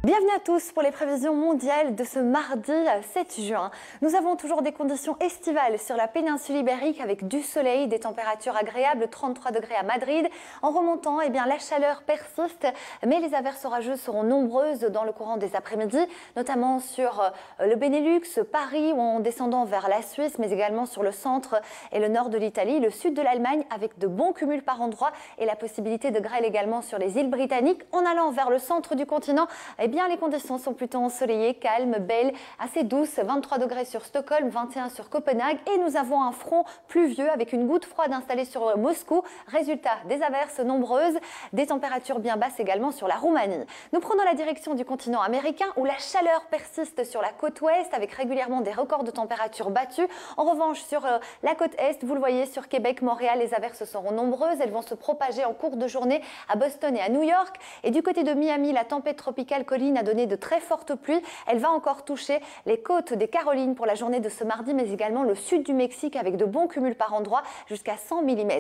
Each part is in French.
Bienvenue à tous pour les prévisions mondiales de ce mardi 7 juin. Nous avons toujours des conditions estivales sur la péninsule ibérique avec du soleil, des températures agréables, 33 degrés à Madrid. En remontant, la chaleur persiste, mais les averses orageuses seront nombreuses dans le courant des après-midi, notamment sur le Benelux, Paris ou en descendant vers la Suisse, mais également sur le centre et le nord de l'Italie, le sud de l'Allemagne avec de bons cumuls par endroits et la possibilité de grêle également sur les îles britanniques. En allant vers le centre du continent, les conditions sont plutôt ensoleillées, calmes, belles, assez douces. 23 degrés sur Stockholm, 21 sur Copenhague. Et nous avons un front pluvieux avec une goutte froide installée sur Moscou. Résultat, des averses nombreuses, des températures bien basses également sur la Roumanie. Nous prenons la direction du continent américain où la chaleur persiste sur la côte ouest avec régulièrement des records de température battus. En revanche, sur la côte est, vous le voyez, sur Québec, Montréal, les averses seront nombreuses. Elles vont se propager en cours de journée à Boston et à New York. Et du côté de Miami, la tempête tropicale Colin a donné de très fortes pluies. Elle va encore toucher les côtes des Carolines pour la journée de ce mardi, mais également le sud du Mexique avec de bons cumuls par endroit jusqu'à 100 mm.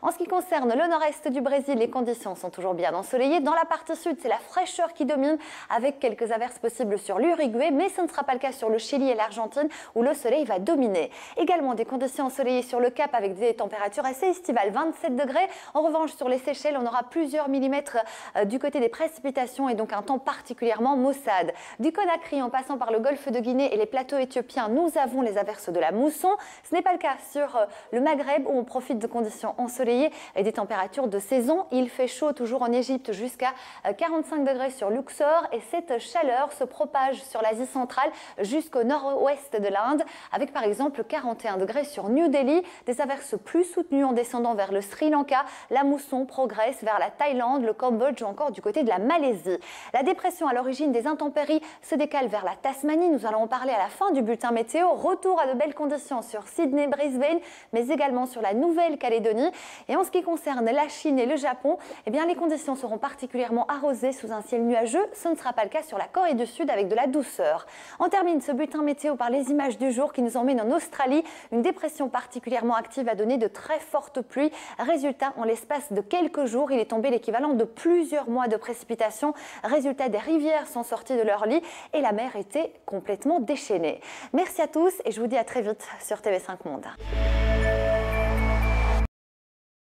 En ce qui concerne le nord-est du Brésil, les conditions sont toujours bien ensoleillées. Dans la partie sud, c'est la fraîcheur qui domine avec quelques averses possibles sur l'Uruguay, mais ce ne sera pas le cas sur le Chili et l'Argentine où le soleil va dominer. Également des conditions ensoleillées sur le Cap avec des températures assez estivales, 27 degrés. En revanche, sur les Seychelles, on aura plusieurs millimètres du côté des précipitations et donc un temps particulièrement maussade. Du Conakry en passant par le golfe de Guinée et les plateaux éthiopiens, nous avons les averses de la mousson. Ce n'est pas le cas sur le Maghreb où on profite de conditions ensoleillées et des températures de saison. Il fait chaud toujours en Égypte jusqu'à 45 degrés sur Luxor et cette chaleur se propage sur l'Asie centrale jusqu'au nord-ouest de l'Inde avec par exemple 41 degrés sur New Delhi. Des averses plus soutenues en descendant vers le Sri Lanka. La mousson progresse vers la Thaïlande, le Cambodge ou encore du côté de la Malaisie. La dépression à l'origine des intempéries se décale vers la Tasmanie. Nous allons en parler à la fin du bulletin météo. Retour à de belles conditions sur Sydney, Brisbane, mais également sur la Nouvelle-Calédonie. Et en ce qui concerne la Chine et le Japon, les conditions seront particulièrement arrosées sous un ciel nuageux. Ce ne sera pas le cas sur la Corée du Sud avec de la douceur. On termine ce bulletin météo par les images du jour qui nous emmènent en Australie. Une dépression particulièrement active a donné de très fortes pluies. Résultat, en l'espace de quelques jours, il est tombé l'équivalent de plusieurs mois de précipitations. Résultat, des rivières sont sorties de leur lit et la mer était complètement déchaînée. Merci à tous et je vous dis à très vite sur TV5 Monde.